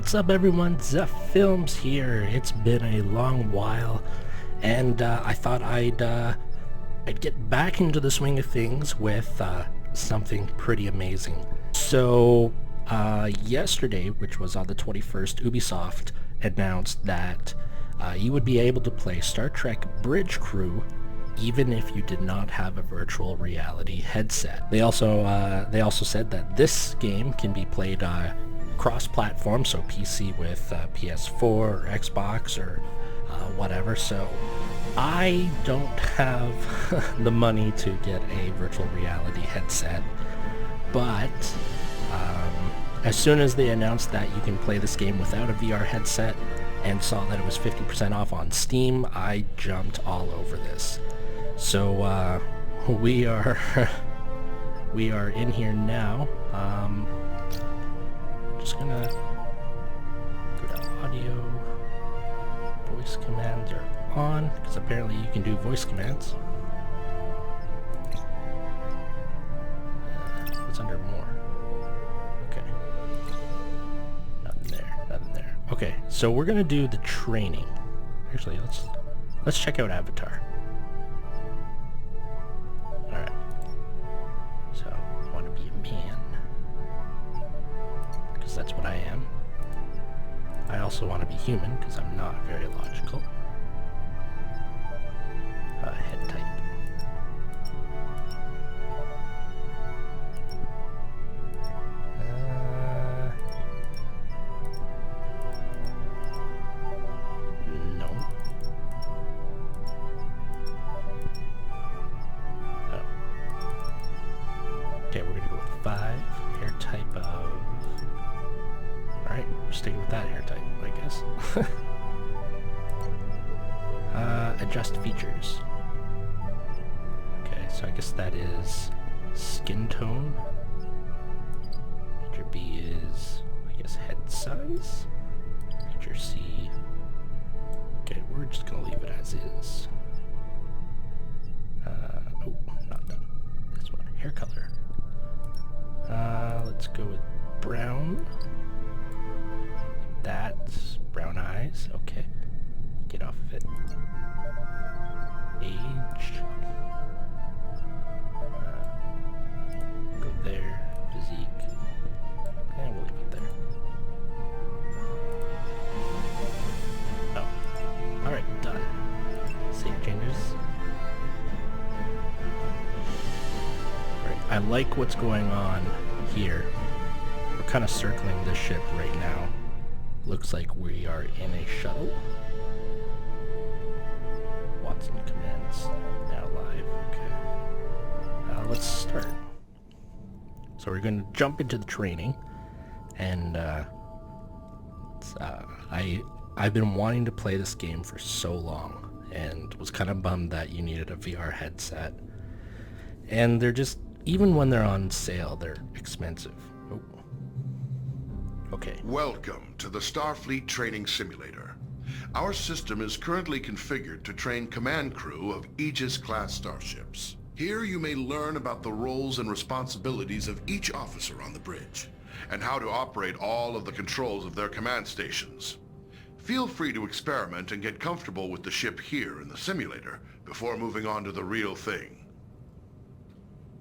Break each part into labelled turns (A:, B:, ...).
A: What's up everyone, Films here. It's been a long while, and I thought I'd get back into the swing of things with something pretty amazing. So yesterday, which was on the 21st, Ubisoft announced that you would be able to play Star Trek Bridge Crew even if you did not have a virtual reality headset. They also said that this game can be played cross-platform, so PC with PS4 or Xbox or whatever. So I don't have the money to get a virtual reality headset, but as soon as they announced that you can play this game without a VR headset and saw that it was 50% off on Steam, I jumped all over this. So we are in here now. Just gonna go to audio. Voice commands are on, because apparently you can do voice commands. What's under more? Okay. Nothing there, nothing there. Okay, so we're gonna do the training. Actually, let's check out Avatar. Alright. So, I want to be a man. Because that's what I am. I also want to be human, because I'm not very logical. Head type. No. Oh. Okay, we're gonna go with 5. Hair type of... Alright, we're sticking with that hair type, I guess. Adjust features. Okay, so I guess that is skin tone. Feature B is, I guess, head size. Feature C. Okay, we're just gonna leave it as is. Oh, not done. This one, hair color. Let's go with brown. That's brown eyes. Okay. Get off of it. Age. Go there. Physique. And we'll leave it there. Oh. Alright, done. Save changes. Alright, I like what's going on here. We're kind of circling this ship right now. Looks like we are in a shuttle. Watson commands now live. Okay. Let's start. So we're going to jump into the training, and I've been wanting to play this game for so long, and was kind of bummed that you needed a VR headset. And they're just, even when they're on sale, they're expensive. Oh. Okay.
B: Welcome to the Starfleet Training Simulator. Our system is currently configured to train command crew of Aegis-class starships. Here you may learn about the roles and responsibilities of each officer on the bridge, and how to operate all of the controls of their command stations. Feel free to experiment and get comfortable with the ship here in the simulator before moving on to the real thing.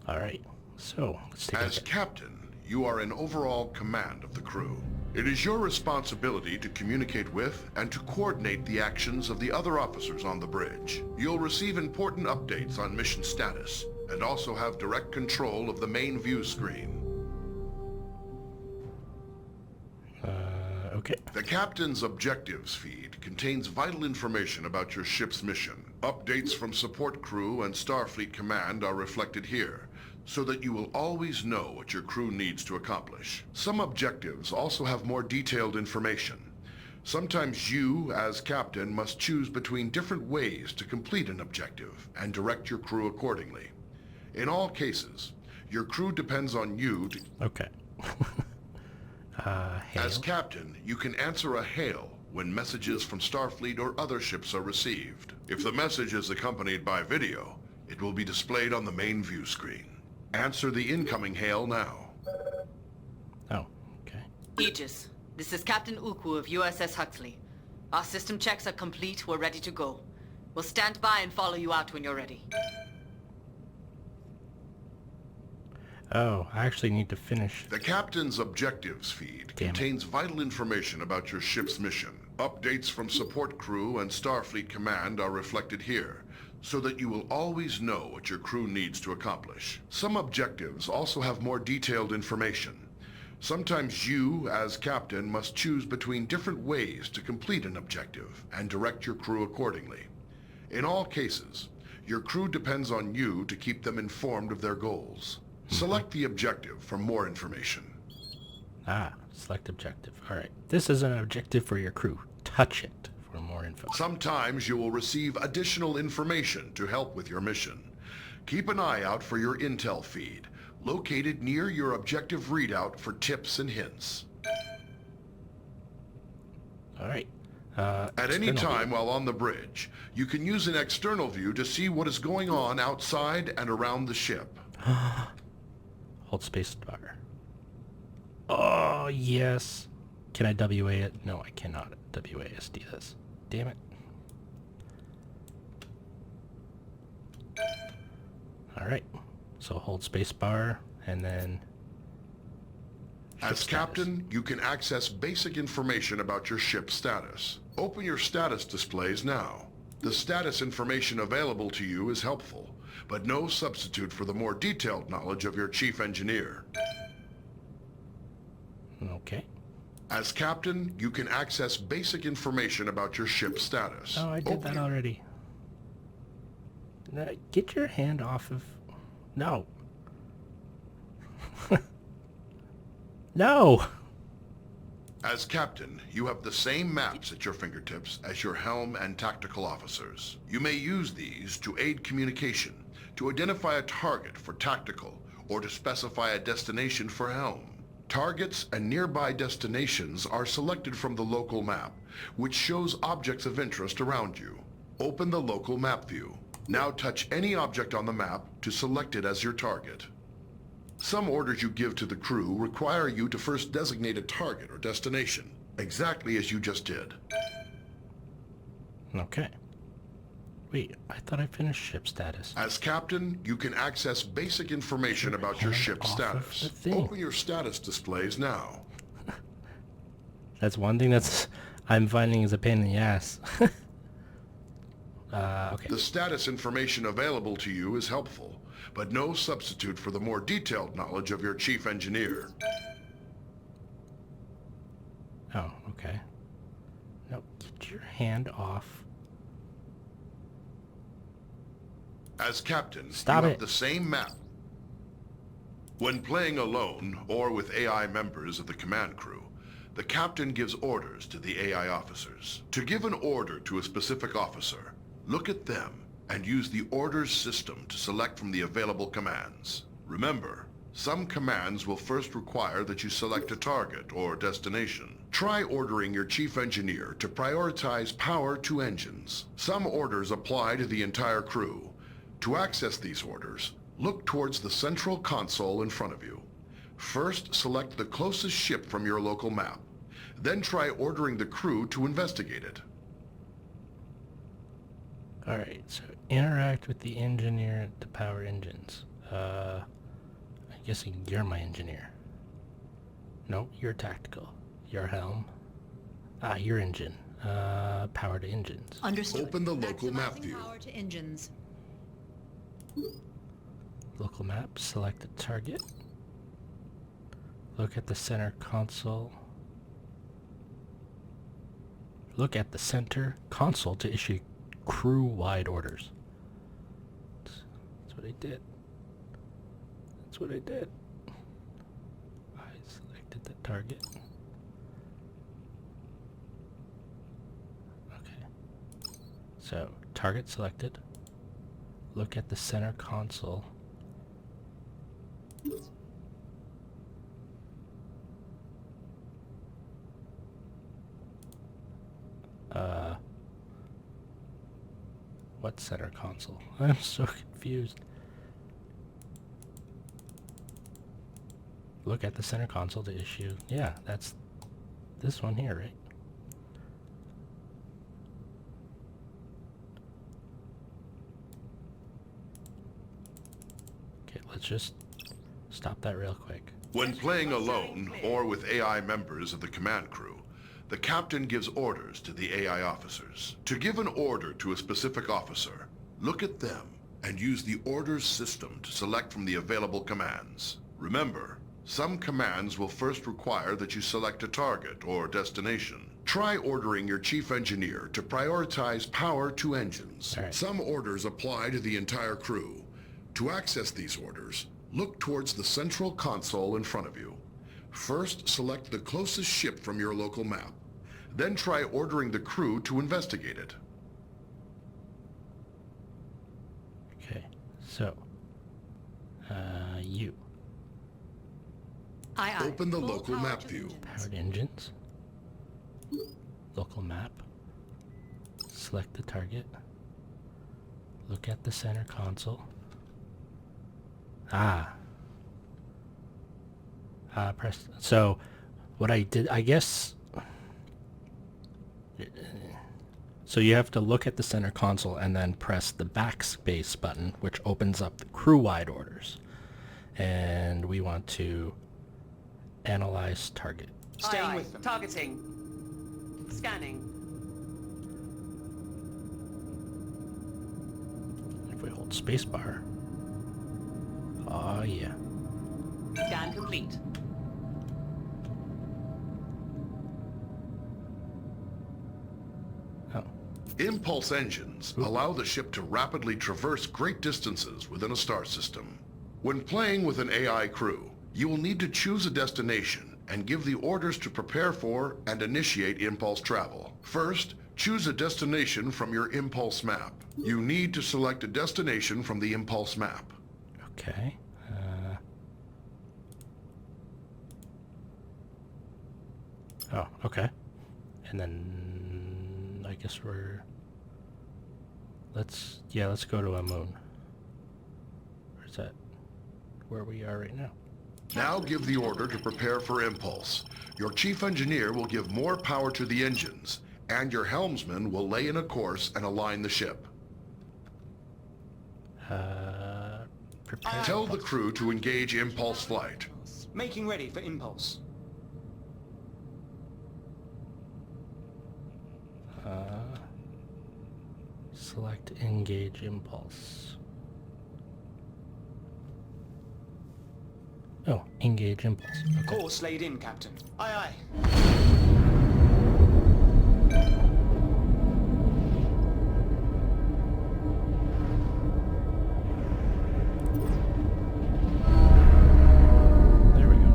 A: Alright, so let's take
B: As captain, you are in overall command of the crew. It is your responsibility to communicate with and to coordinate the actions of the other officers on the bridge. You'll receive important updates on mission status, and also have direct control of the main view screen.
A: Okay.
B: The captain's objectives feed contains vital information about your ship's mission. Updates from support crew and Starfleet Command are reflected here, so that you will always know what your crew needs to accomplish. Some objectives also have more detailed information. Sometimes you, as captain, must choose between different ways to complete an objective and direct your crew accordingly. In all cases, your crew depends on you to...
A: Okay. Hail.
B: As captain, you can answer a hail when messages from Starfleet or other ships are received. If the message is accompanied by video, it will be displayed on the main view screen. Answer the incoming hail now.
A: Oh, okay.
C: Aegis, This is Captain Uku of USS Huxley. Our system checks are complete. We're ready to go. We'll stand by and follow you out when you're ready.
A: Oh, I actually need to finish.
B: The captain's objectives feed contains vital information about your ship's mission. Updates from support crew and Starfleet command are reflected here, so that you will always know what your crew needs to accomplish. Some objectives also have more detailed information. Sometimes you, as captain, must choose between different ways to complete an objective and direct your crew accordingly. In all cases, your crew depends on you to keep them informed of their goals. Select the objective for more information.
A: Ah, select objective. Alright. This is an objective for your crew. Touch it for more info.
B: Sometimes you will receive additional information to help with your mission. Keep an eye out for your intel feed, located near your objective readout for tips and hints.
A: Alright.
B: At any time while on the bridge, you can use an external view to see what is going on outside and around the ship.
A: Hold space bar. Oh, yes. Can I WA it? No, I cannot WASD this. Damn it. Alright. So hold space bar and then...
B: As captain, you can access basic information about your ship's status. Open your status displays now. The status information available to you is helpful, but no substitute for the more detailed knowledge of your chief engineer.
A: Okay.
B: As captain, you can access basic information about your ship's status.
A: Oh, I did that already. Get your hand off of... No. No!
B: As captain, you have the same maps at your fingertips as your helm and tactical officers. You may use these to aid communication, to identify a target for tactical, or to specify a destination for helm. Targets and nearby destinations are selected from the local map, which shows objects of interest around you. Open the local map view. Now touch any object on the map to select it as your target. Some orders you give to the crew require you to first designate a target or destination, exactly as you just did.
A: Okay. Wait, I thought I finished ship status.
B: As captain, you can access basic information about your ship's status. Open your status displays now.
A: That's one thing I'm finding is a pain in the ass. Okay.
B: The status information available to you is helpful, but no substitute for the more detailed knowledge of your chief engineer.
A: Oh, okay. No, get your hand off.
B: As captain,
A: Stop
B: you
A: it.
B: have the same map. When playing alone, or with AI members of the command crew, the captain gives orders to the AI officers. To give an order to a specific officer, look at them and use the orders system to select from the available commands. Remember, some commands will first require that you select a target or destination. Try ordering your chief engineer to prioritize power to engines. Some orders apply to the entire crew. To access these orders, look towards the central console in front of you. First, select the closest ship from your local map. Then try ordering the crew to investigate it.
A: Alright, so interact with the engineer to power engines. I'm guessing you're my engineer. No, you're tactical. Your helm. Ah, your engine. Power to engines.
D: Understood.
B: Open the local map
D: Maximizing
B: view.
D: Power to engines.
A: Local map, select the target. Look at the center console. Look at the center console to issue crew-wide orders. That's what I did. That's what I did. I selected the target. Okay. So, target selected. Look at the center console. What center console? I'm so confused. Look at the center console to issue. Yeah, that's this one here, right? Okay, let's just stop that real quick.
B: When playing alone or with AI members of the command crew, the captain gives orders to the AI officers. To give an order to a specific officer, look at them and use the orders system to select from the available commands. Remember, some commands will first require that you select a target or destination. Try ordering your chief engineer to prioritize power to engines.
A: All right.
B: Some orders apply to the entire crew. To access these orders, look towards the central console in front of you. First, select the closest ship from your local map. Then try ordering the crew to investigate it.
A: Okay, so, you.
C: Aye, aye.
B: Open the
C: Full
B: local
C: power
B: map
C: to
B: view.
C: engines.
A: Powered engines. Local map. Select the target. Look at the center console. Press. So, what I did, I guess. So you have to look at the center console and then press the backspace button, which opens up the crew-wide orders. And we want to analyze target.
D: Staying with them. Targeting. Scanning.
A: If we hold spacebar. Oh yeah.
D: Scan complete.
A: Oh.
B: Impulse engines allow the ship to rapidly traverse great distances within a star system. When playing with an AI crew, you will need to choose a destination and give the orders to prepare for and initiate impulse travel. First, choose a destination from your impulse map. You need to select a destination from the impulse map.
A: Okay. Oh, okay. And then I guess let's go to a moon. Where's that? Where we are right now.
B: Now give the order to prepare for impulse. Your chief engineer will give more power to the engines, and your helmsman will lay in a course and align the ship.
A: Prepare.
B: Tell the crew to engage impulse flight.
E: Making ready for impulse.
A: Select engage impulse. Oh, engage impulse. Okay.
E: Course laid in, Captain. Aye, aye.
A: There we go.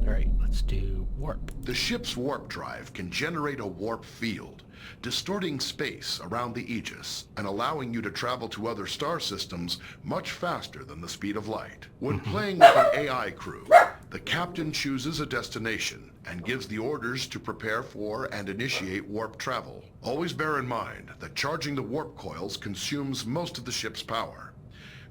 A: Alright, let's do warp.
B: The ship's warp drive can generate a warp field, distorting space around the Aegis and allowing you to travel to other star systems much faster than the speed of light. When playing with an AI crew, the captain chooses a destination and gives the orders to prepare for and initiate warp travel. Always bear in mind that charging the warp coils consumes most of the ship's power.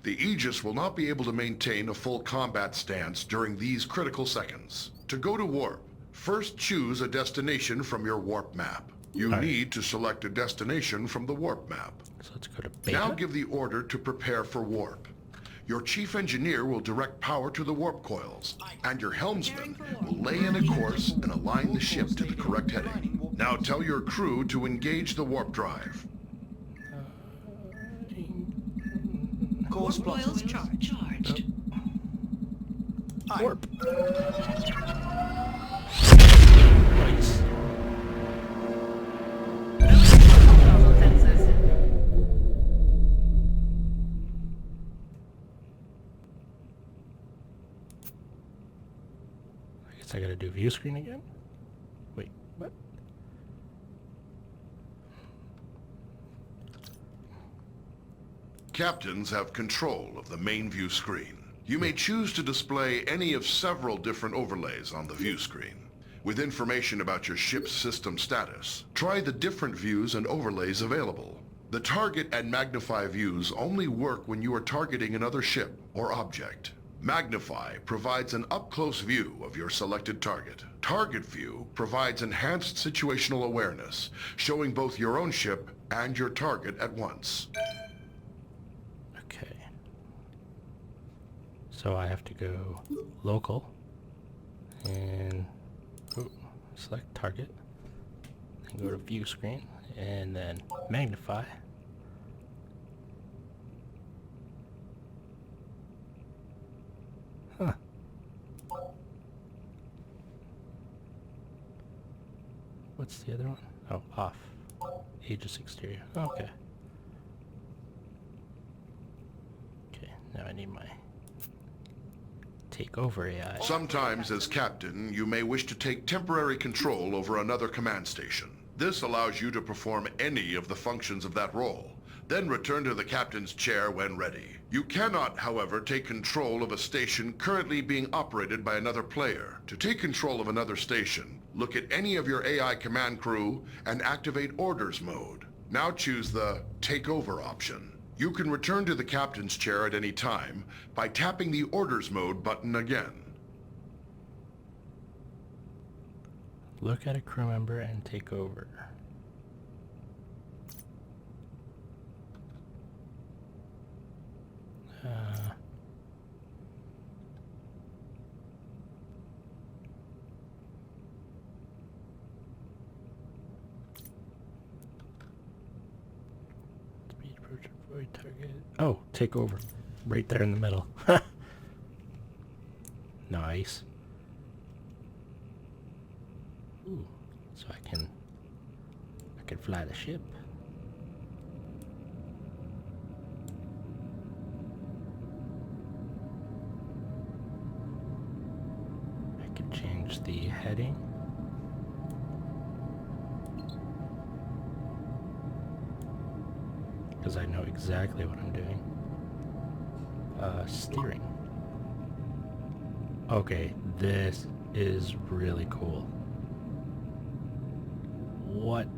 B: The Aegis will not be able to maintain a full combat stance during these critical seconds. To go to warp, first choose a destination from your warp map. You need to select a destination from the warp map.
A: So let's go to beta.
B: Now give the order to prepare for warp. Your chief engineer will direct power to the warp coils, and your helmsman will lay in a course and align the ship to the correct heading. Now tell your crew to engage the warp drive.
E: Course plotted.
F: Coils charged.
E: Aye.
A: Warp. Nice.
D: Throttle sensors.
A: I guess I gotta do view screen again? Wait, what?
B: Captains have control of the main view screen. You may choose to display any of several different overlays on the view screen. With information about your ship's system status, try the different views and overlays available. The target and magnify views only work when you are targeting another ship or object. Magnify provides an up-close view of your selected target. Target View provides enhanced situational awareness, showing both your own ship and your target at once.
A: Okay. So I have to go local and select target, then go to view screen, and then magnify. Huh. What's the other one? Oh, off. Aegis exterior. Okay. Okay, now I need my take over AI.
B: Sometimes, as captain, you may wish to take temporary control over another command station. This allows you to perform any of the functions of that role, then return to the captain's chair when ready. You cannot, however, take control of a station currently being operated by another player. To take control of another station, look at any of your AI command crew and activate Orders mode. Now choose the Take Over option. You can return to the captain's chair at any time by tapping the Orders mode button again.
A: Look at a crew member and take over. Speed approach, avoid target. Oh, take over. Right there in the middle. Nice. Ooh, so I can fly the ship. I can change the heading. Because I know exactly what I'm doing. Steering. Okay, this is really cool. What?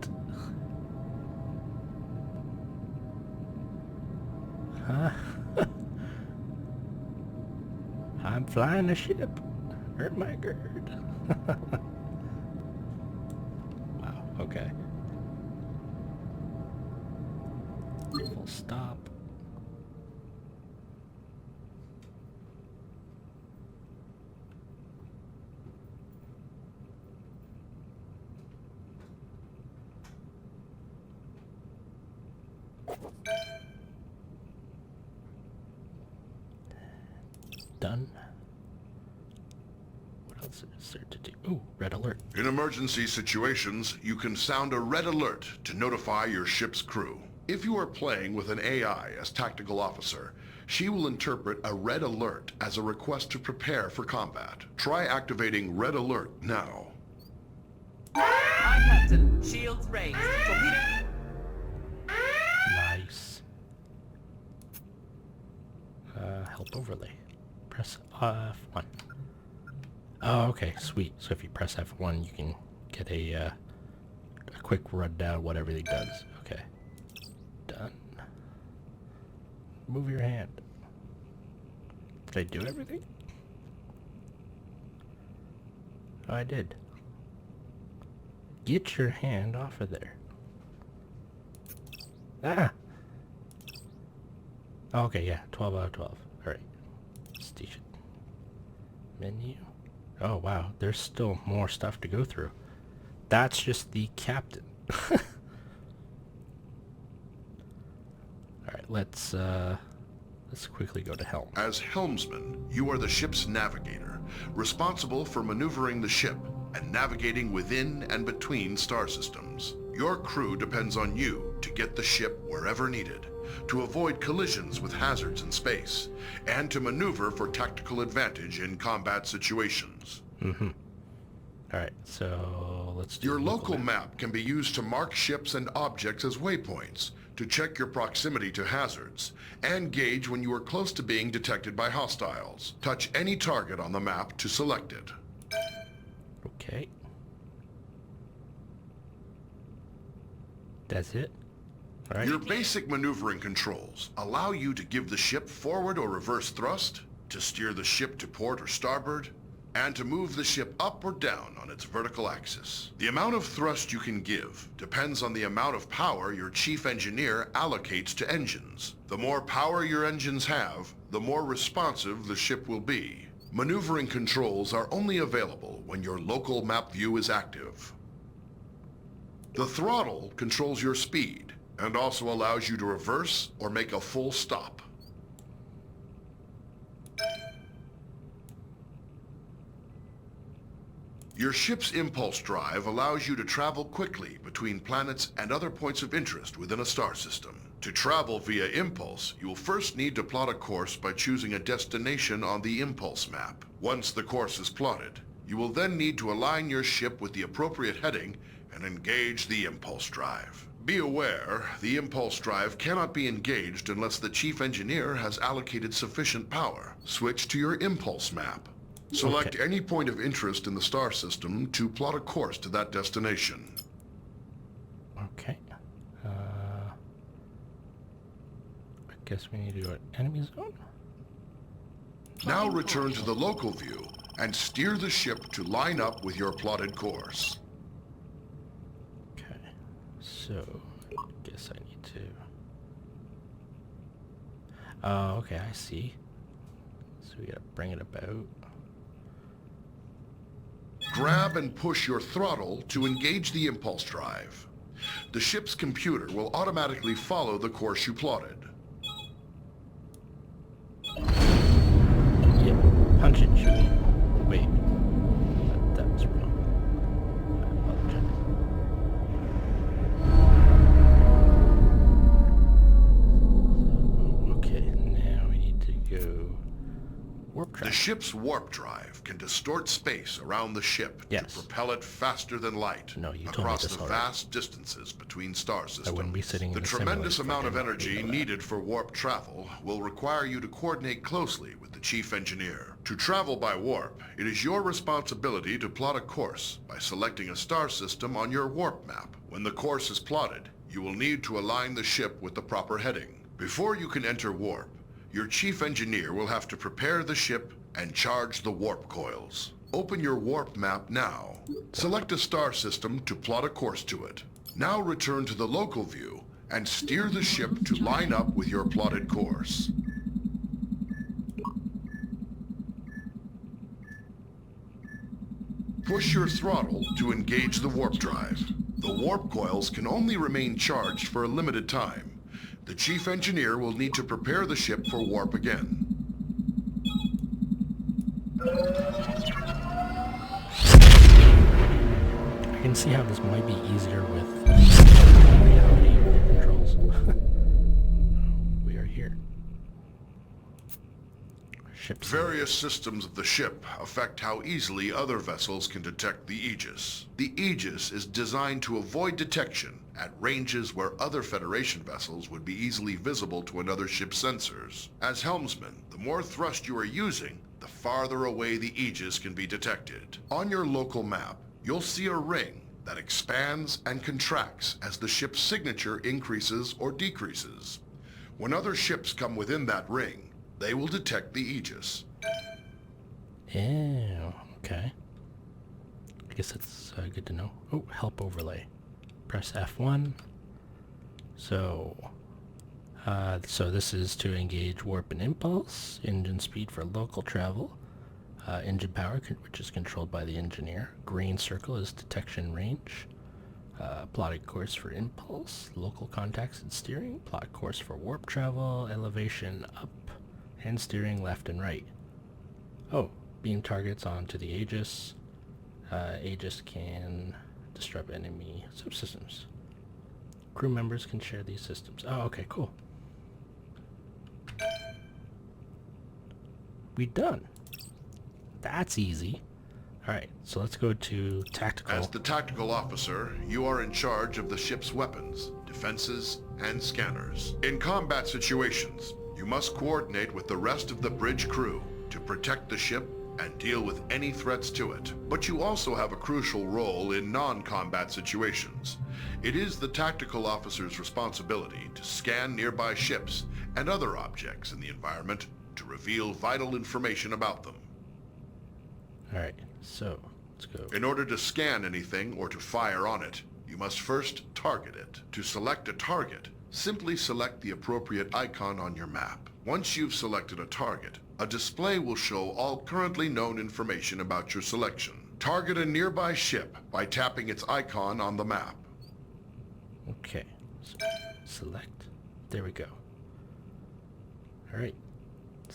A: Huh? I'm flying a ship. Oh my god. Wow, okay. Full stop. Done. What else is there to do? Ooh, red alert.
B: In emergency situations, you can sound a red alert to notify your ship's crew. If you are playing with an AI as tactical officer, she will interpret a red alert as a request to prepare for combat. Try activating red alert now.
D: Aye, Captain. Shields raised. Torpedo.
A: Nice. Help overlay. Press F1. Oh, okay, sweet. So if you press F1, you can get a quick rundown of what everything does. Okay. Done. Move your hand. Did I do everything? Oh, I did. Get your hand off of there. Ah! Okay, yeah, 12 out of 12. Alright. Station. Menu. Oh, wow. There's still more stuff to go through. That's just the captain. Alright, let's quickly go to helm.
B: As helmsman, you are the ship's navigator, responsible for maneuvering the ship and navigating within and between star systems. Your crew depends on you to get the ship wherever needed, to avoid collisions with hazards in space, and to maneuver for tactical advantage in combat situations.
A: Mm-hmm. Alright, so let's do
B: Your local map can be used to mark ships and objects as waypoints, to check your proximity to hazards, and gauge when you are close to being detected by hostiles. Touch any target on the map to select it.
A: Okay. That's it? Alright.
B: Your basic maneuvering controls allow you to give the ship forward or reverse thrust, to steer the ship to port or starboard, and to move the ship up or down on its vertical axis. The amount of thrust you can give depends on the amount of power your chief engineer allocates to engines. The more power your engines have, the more responsive the ship will be. Maneuvering controls are only available when your local map view is active. The throttle controls your speed and also allows you to reverse or make a full stop. Your ship's impulse drive allows you to travel quickly between planets and other points of interest within a star system. To travel via impulse, you will first need to plot a course by choosing a destination on the impulse map. Once the course is plotted, you will then need to align your ship with the appropriate heading and engage the impulse drive. Be aware, the impulse drive cannot be engaged unless the chief engineer has allocated sufficient power. Switch to your impulse map. Select any point of interest in the star system to plot a course to that destination.
A: Okay. I guess we need to go to enemy zone.
B: Now return to the local view and steer the ship to line up with your plotted course.
A: Okay. So, I guess I need to... Oh, okay, I see. So we gotta bring it about.
B: Grab and push your throttle to engage the impulse drive. The ship's computer will automatically follow the course you plotted.
A: Yep, punch it, shoot. Wait. That was wrong. I apologize. Okay, now we need to go... warp drive.
B: The ship's warp drive can distort space around the ship to propel it faster than light across the vast distances between star systems.
A: I wouldn't be sitting in
B: the
A: the
B: tremendous
A: simulator
B: amount of
A: if I didn't
B: energy
A: know that.
B: needed for warp travel will require you to coordinate closely with the chief engineer. To travel by warp, it is your responsibility to plot a course by selecting a star system on your warp map. When the course is plotted, you will need to align the ship with the proper heading. Before you can enter warp, your chief engineer will have to prepare the ship and charge the warp coils. Open your warp map now. Select a star system to plot a course to it. Now return to the local view and steer the ship to line up with your plotted course. Push your throttle to engage the warp drive. The warp coils can only remain charged for a limited time. The chief engineer will need to prepare the ship for warp again.
A: I can see how this might be easier with reality controls. We are here. Ship's
B: Various systems of the ship affect how easily other vessels can detect the Aegis. The Aegis is designed to avoid detection at ranges where other Federation vessels would be easily visible to another ship's sensors. As helmsman, the more thrust you are using, the farther away the Aegis can be detected. On your local map, you'll see a ring that expands and contracts as the ship's signature increases or decreases. When other ships come within that ring, they will detect the Aegis.
A: Ew, okay. I guess that's good to know. Oh, help overlay. Press F1. So this is to engage warp and impulse, engine speed for local travel, engine power, which is controlled by the engineer. Green circle is detection range. Plotted course for impulse, local contacts and steering. Plot course for warp travel, elevation up, and steering left and right. Oh, beam targets onto the Aegis. Aegis can disrupt enemy subsystems. Crew members can share these systems. Oh, okay, cool. We done. That's easy. Alright, so let's go to tactical.
B: As the tactical officer, you are in charge of the ship's weapons, defenses, and scanners. In combat situations, you must coordinate with the rest of the bridge crew to protect the ship and deal with any threats to it. But you also have a crucial role in non-combat situations. It is the tactical officer's responsibility to scan nearby ships and other objects in the environment to reveal vital information about them.
A: Alright, so let's go.
B: In order to scan anything or to fire on it, you must first target it. To select a target, simply select the appropriate icon on your map. Once you've selected a target, a display will show all currently known information about your selection. Target a nearby ship by tapping its icon on the map.
A: Okay, so select. There we go. Alright.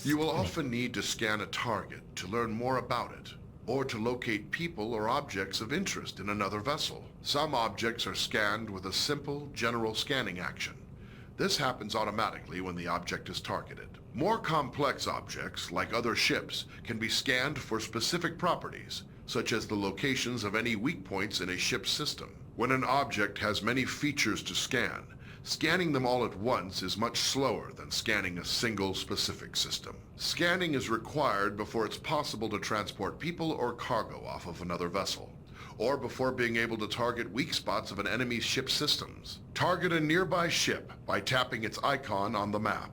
B: You will often need to scan a target to learn more about it, or to locate people or objects of interest in another vessel. Some objects are scanned with a simple, general scanning action. This happens automatically when the object is targeted. More complex objects, like other ships, can be scanned for specific properties, such as the locations of any weak points in a ship's system. When an object has many features to scan, scanning them all at once is much slower than scanning a single specific system. Scanning is required before it's possible to transport people or cargo off of another vessel, or before being able to target weak spots of an enemy's ship systems. Target a nearby ship by tapping its icon on the map.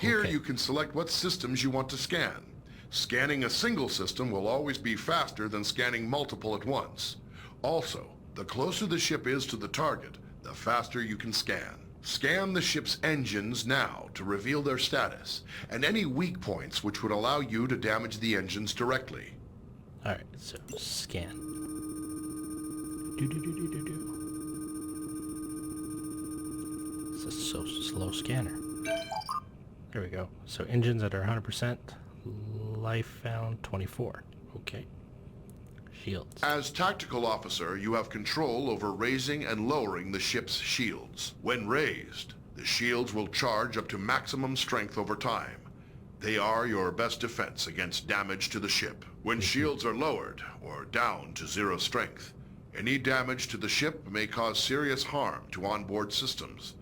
B: Here
A: Okay.
B: you can select what systems you want to scan. Scanning a single system will always be faster than scanning multiple at once. Also, the closer the ship is to the target, the faster you can scan. Scan the ship's engines now to reveal their status, and any weak points which would allow you to damage the engines directly.
A: Alright, so scan. Do. It's a so slow scanner. There we go. So engines that are 100%. Life found 24. Okay. Shields.
B: As tactical officer, you have control over raising and lowering the ship's shields. When raised, the shields will charge up to maximum strength over time. They are your best defense against damage to the ship. When shields are lowered, or down to 0 strength, any damage to the ship may cause serious harm to onboard systems,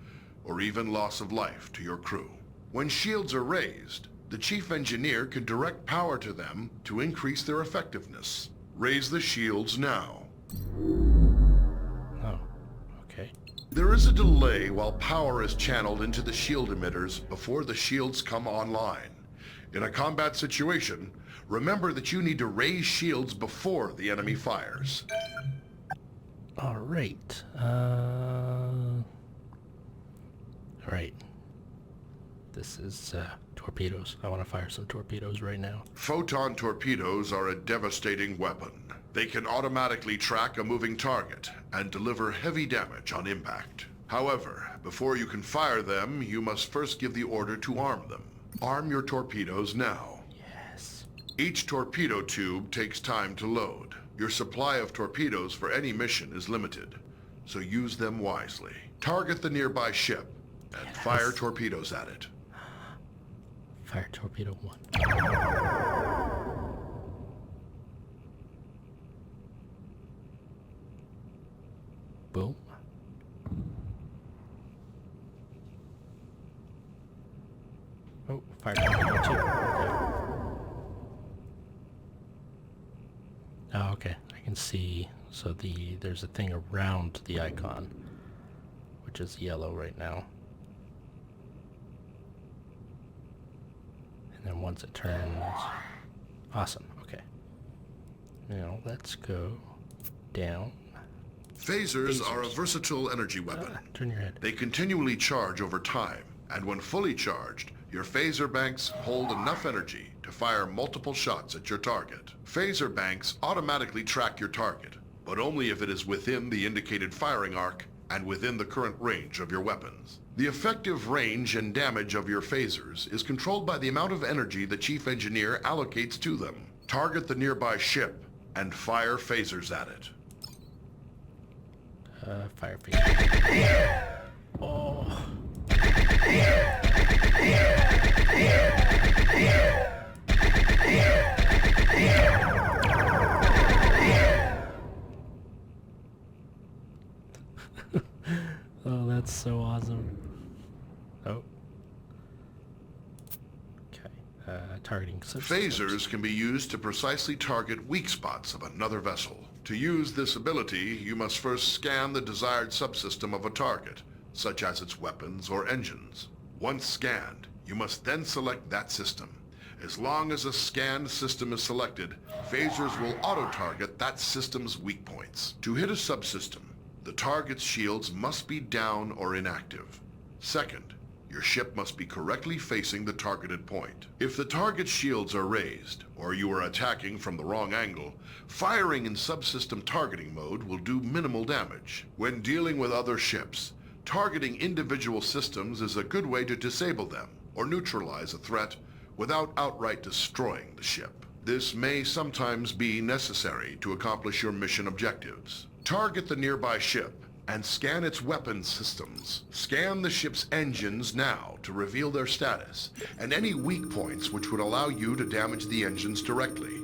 B: or even loss of life to your crew. When shields are raised, the chief engineer can direct power to them to increase their effectiveness. Raise the shields now.
A: Oh, okay.
B: There is a delay while power is channeled into the shield emitters before the shields come online. In a combat situation, remember that you need to raise shields before the enemy fires.
A: Alright. Alright. This is torpedoes. I want to fire some torpedoes right now.
B: Photon torpedoes are a devastating weapon. They can automatically track a moving target and deliver heavy damage on impact. However, before you can fire them, you must first give the order to arm them. Arm your torpedoes now.
A: Yes.
B: Each torpedo tube takes time to load. Your supply of torpedoes for any mission is limited, so use them wisely. Target the nearby ship and fire torpedoes at it.
A: Fire torpedo 1. Boom. Oh, fire torpedo 2. Okay. Oh, okay. I can see. So there's a thing around the icon, which is yellow right now. And then once it turns... Awesome, okay. Now let's go down.
B: Phasers are a versatile energy weapon.
A: Turn your head.
B: They continually charge over time, and when fully charged, your phaser banks hold enough energy to fire multiple shots at your target. Phaser banks automatically track your target, but only if it is within the indicated firing arc and within the current range of your weapons. The effective range and damage of your phasers is controlled by the amount of energy the chief engineer allocates to them. Target the nearby ship and fire phasers at it.
A: Fire phaser. Oh. Oh, that's so awesome. Oh. Okay. Targeting subsystems.
B: Phasers can be used to precisely target weak spots of another vessel. To use this ability, you must first scan the desired subsystem of a target, such as its weapons or engines. Once scanned, You must then select that system. As long as a scanned system is selected, phasers will auto-target that system's weak points. To hit a subsystem, the target's shields must be down or inactive. Second, your ship must be correctly facing the targeted point. If the target's shields are raised, or you are attacking from the wrong angle, firing in subsystem targeting mode will do minimal damage. When dealing with other ships, targeting individual systems is a good way to disable them or neutralize a threat without outright destroying the ship. This may sometimes be necessary to accomplish your mission objectives. Target the nearby ship and scan its weapon systems. Scan the ship's engines now to reveal their status and any weak points which would allow you to damage the engines directly.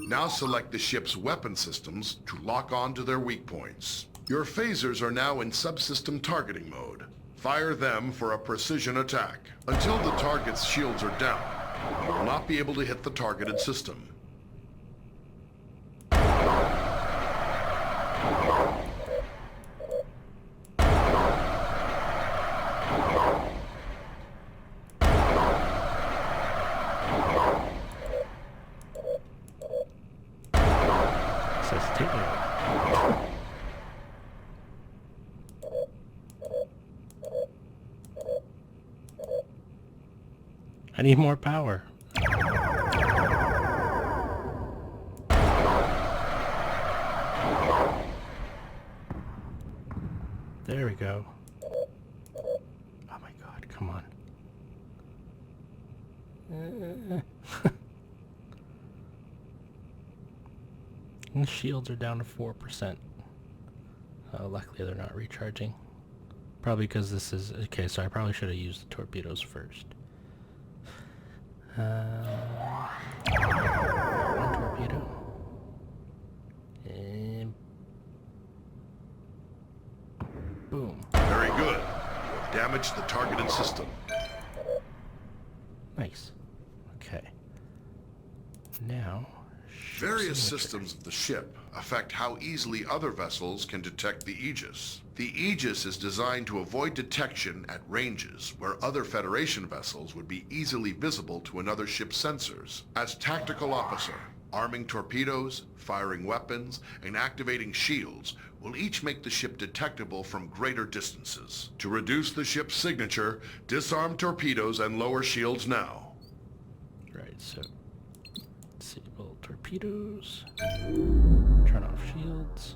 B: Now select the ship's weapon systems to lock on to their weak points. Your phasers are now in subsystem targeting mode. Fire them for a precision attack. Until the target's shields are down, you will not be able to hit the targeted system.
A: I need more power. There we go. Oh my god, come on. And the shields are down to 4%. Luckily they're not recharging. Probably because this is... Okay, so I probably should have used the torpedoes first. One torpedo. And... boom.
B: Very good. You have damaged the targeted system.
A: Nice. Okay. Now...
B: Various systems of the ship affect how easily other vessels can detect the Aegis. The Aegis is designed to avoid detection at ranges where other Federation vessels would be easily visible to another ship's sensors. As tactical officer, arming torpedoes, firing weapons, and activating shields will each make the ship detectable from greater distances. To reduce the ship's signature, disarm torpedoes and lower shields now.
A: Right, so... disable torpedoes. Turn off shields.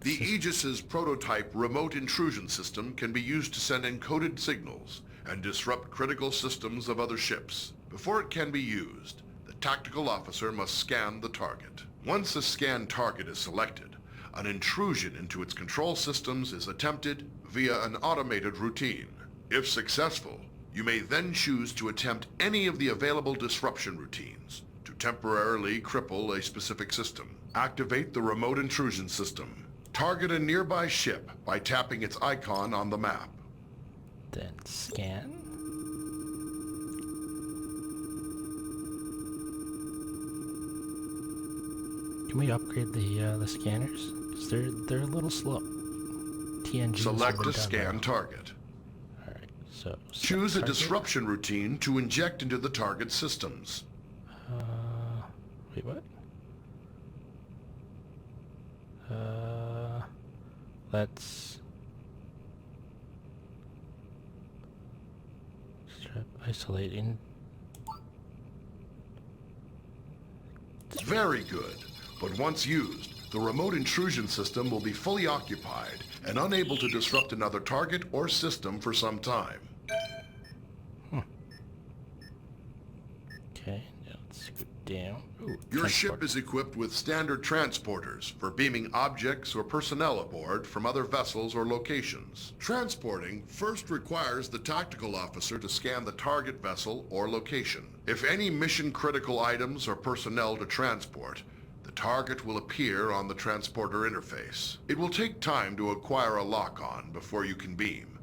B: The Aegis's prototype remote intrusion system can be used to send encoded signals and disrupt critical systems of other ships. Before it can be used, the tactical officer must scan the target. Once a scanned target is selected, an intrusion into its control systems is attempted via an automated routine. If successful, you may then choose to attempt any of the available disruption routines to temporarily cripple a specific system. Activate the remote intrusion system. Target a nearby ship by tapping its icon on the map.
A: Then scan. Can we upgrade the scanners? 'Cause they're a little slow. TNG.
B: Select a scan target.
A: Alright, so...
B: Choose a disruption routine to inject into the target systems.
A: Wait, what? Let's... strip isolating.
B: Very good. But once used, the remote intrusion system will be fully occupied and unable to disrupt another target or system for some time.
A: Okay, now let's go down. Ooh,
B: Your ship
A: transport.
B: is equipped with standard transporters for beaming objects or personnel aboard from other vessels or locations. Transporting first requires the tactical officer to scan the target vessel or location. If any mission-critical items or personnel to transport, the target will appear on the transporter interface. It will take time to acquire a lock-on before you can beam,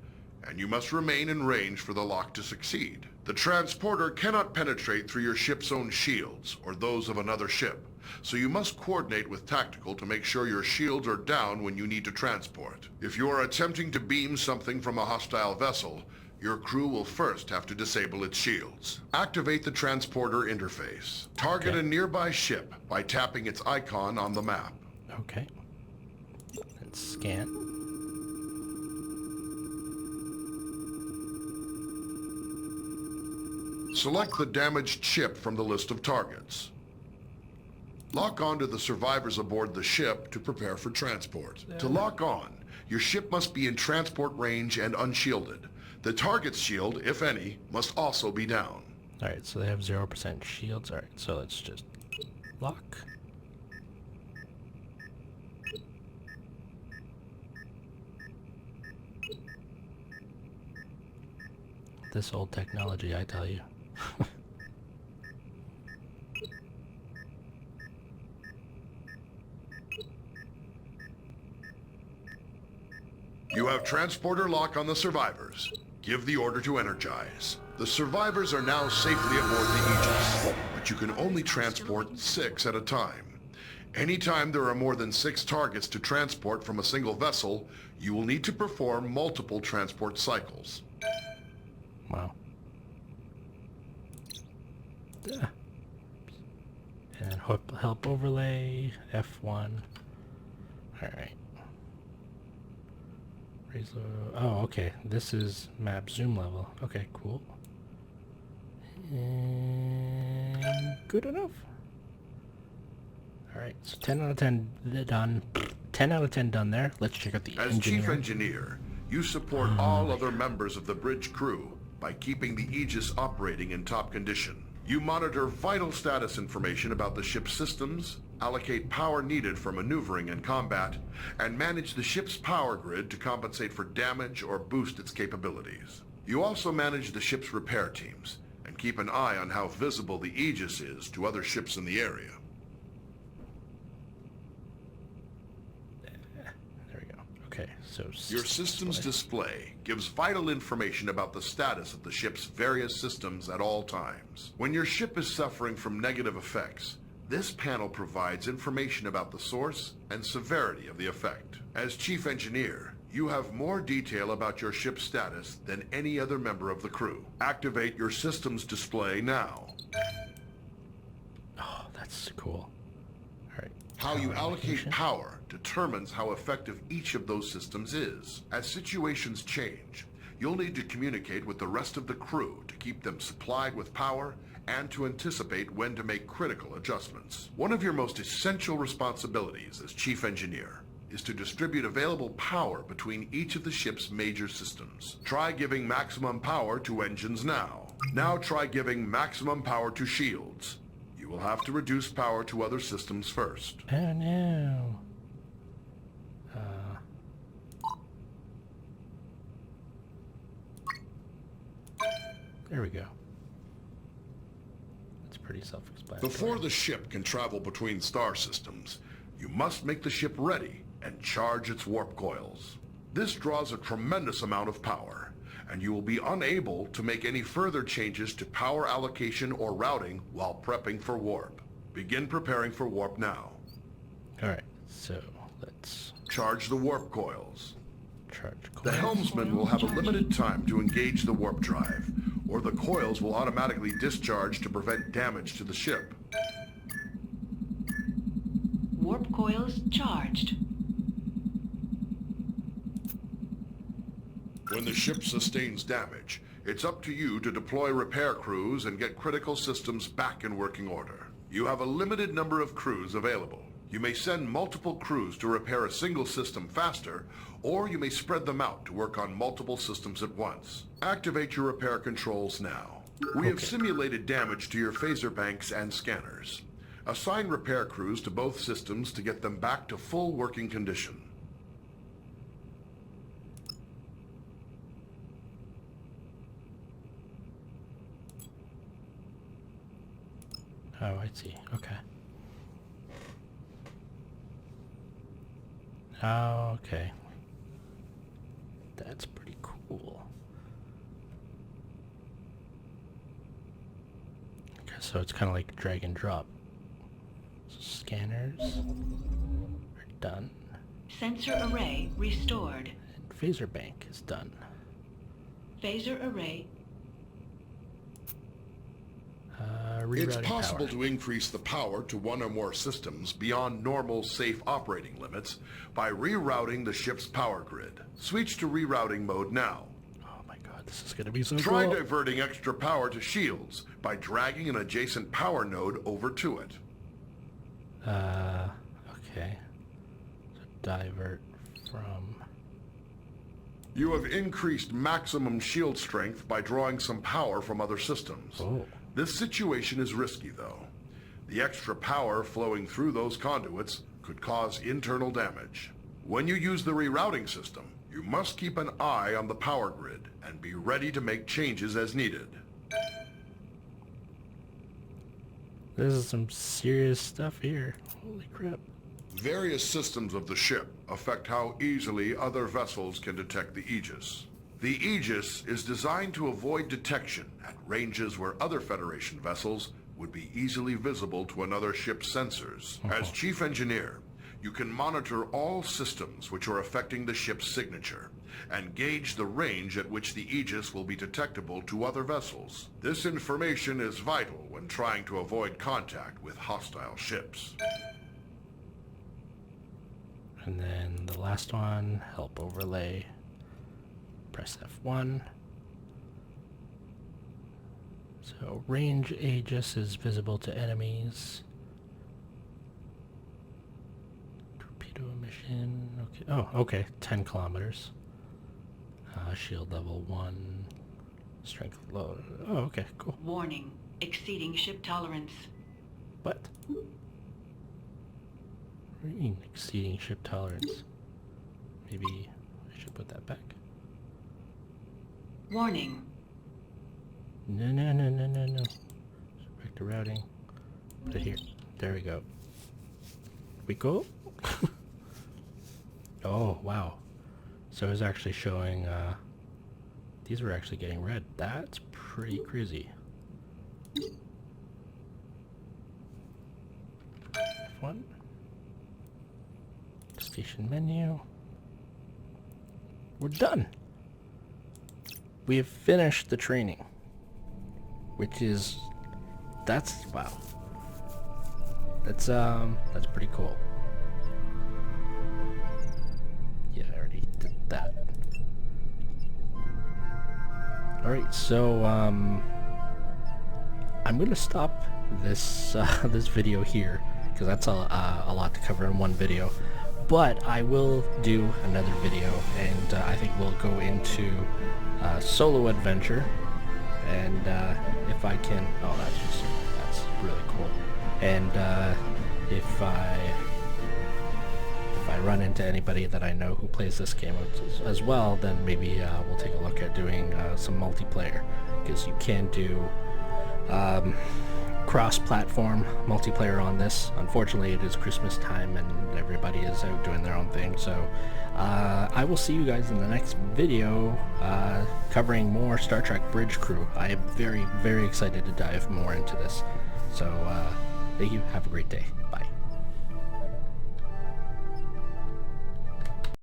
B: and you must remain in range for the lock to succeed. The transporter cannot penetrate through your ship's own shields or those of another ship, so you must coordinate with Tactical to make sure your shields are down when you need to transport. If you are attempting to beam something from a hostile vessel, your crew will first have to disable its shields. Activate the transporter interface. Target a nearby ship by tapping its icon on the map.
A: Okay. Let's scan.
B: Select the damaged ship from the list of targets. Lock on to the survivors aboard the ship to prepare for transport. To lock on, your ship must be in transport range and unshielded. The target's shield, if any, must also be down.
A: Alright, so they have 0% shields. Alright, so let's just lock. This old technology, I tell you.
B: You have transporter lock on the survivors. Give the order to energize. The survivors are now safely aboard the Aegis, but you can only transport 6 at a time. Anytime there are more than 6 targets to transport from a single vessel, you will need to perform multiple transport cycles.
A: Wow. Yeah. And help overlay, F1. Alright. Oh, okay. This is map zoom level. Okay, cool. And good enough. Alright, so 10 out of 10 done. 10 out of 10 done there. Let's check out the
B: As
A: engineer.
B: Chief Engineer, you support all other members of the bridge crew by keeping the Aegis operating in top condition. You monitor vital status information about the ship's systems, allocate power needed for maneuvering and combat, and manage the ship's power grid to compensate for damage or boost its capabilities. You also manage the ship's repair teams and keep an eye on how visible the Aegis is to other ships in the area.
A: There we go. Okay, so
B: Your system's display gives vital information about the status of the ship's various systems at all times. When your ship is suffering from negative effects, this panel provides information about the source and severity of the effect. As Chief Engineer, you have more detail about your ship's status than any other member of the crew. Activate your system's display now.
A: Oh, that's cool. Alright.
B: How you allocate power determines how effective each of those systems is. As situations change, you'll need to communicate with the rest of the crew to keep them supplied with power and to anticipate when to make critical adjustments. One of your most essential responsibilities as Chief Engineer is to distribute available power between each of the ship's major systems. Try giving maximum power to engines now. Now try giving maximum power to shields. You will have to reduce power to other systems first.
A: Oh no. There we go. That's pretty self-explanatory.
B: Before the ship can travel between star systems, you must make the ship ready and charge its warp coils. This draws a tremendous amount of power, and you will be unable to make any further changes to power allocation or routing while prepping for warp. Begin preparing for warp now.
A: Alright, so let's
B: Charge the warp coils.
A: charge
B: The helmsman will have a limited time to engage the warp drive, or the coils will automatically discharge to prevent damage to the ship.
F: Warp coils charged.
B: When the ship sustains damage, it's up to you to deploy repair crews and get critical systems back in working order. You have a limited number of crews available. You may send multiple crews to repair a single system faster, or you may spread them out to work on multiple systems at once. Activate your repair controls now. We have simulated damage to your phaser banks and scanners. Assign repair crews to both systems to get them back to full working condition.
A: Oh, I see. Okay. Oh, okay. That's pretty cool. So it's kind of like drag and drop. Scanners are done.
F: Sensor array restored.
A: And phaser bank is done.
F: Phaser array.
B: It's
A: Rerouting
B: possible
A: power.
B: to increase the power to one or more systems beyond normal safe operating limits by rerouting the ship's power grid. Switch to rerouting mode now.
A: Oh my god, this is gonna be so
B: Try
A: cool.
B: diverting extra power to shields by dragging an adjacent power node over to it.
A: Okay. So divert from...
B: You have increased maximum shield strength by drawing some power from other systems.
A: Oh.
B: This situation is risky, though. The extra power flowing through those conduits could cause internal damage. When you use the rerouting system, you must keep an eye on the power grid and be ready to make changes as needed.
A: This is some serious stuff here. Holy crap.
B: Various systems of the ship affect how easily other vessels can detect the Aegis. The Aegis is designed to avoid detection at ranges where other Federation vessels would be easily visible to another ship's sensors. As Chief Engineer, you can monitor all systems which are affecting the ship's signature and gauge the range at which the Aegis will be detectable to other vessels. This information is vital when trying to avoid contact with hostile ships.
A: And then the last one, help overlay. Press F1. So range Aegis is visible to enemies. Torpedo emission. Okay. Oh, okay. 10 kilometers. Shield level 1. Strength low. Oh, okay. Cool.
F: Warning. Exceeding ship tolerance.
A: What? What do you mean exceeding ship tolerance? Maybe I should put that back.
F: Warning.
A: No. Back to routing. Put it here. There we go. We go? Oh, wow. So it's actually showing, these were actually getting red. That's pretty crazy. F1. Station menu. We're done. We have finished the training. Which is, wow. That's pretty cool. Yeah, I already did that. Alright, so, I'm gonna stop this, this video here, because that's a lot to cover in one video. But I will do another video, and I think we'll go into solo adventure. And if I can, oh, that's really cool. And if I run into anybody that I know who plays this game as well, then maybe we'll take a look at doing some multiplayer, because you can do cross-platform multiplayer on this. Unfortunately, it is Christmas time and everybody is out doing their own thing, so I will see you guys in the next video covering more Star Trek Bridge Crew. I am very, very excited to dive more into this. So thank you. Have a great day. Bye.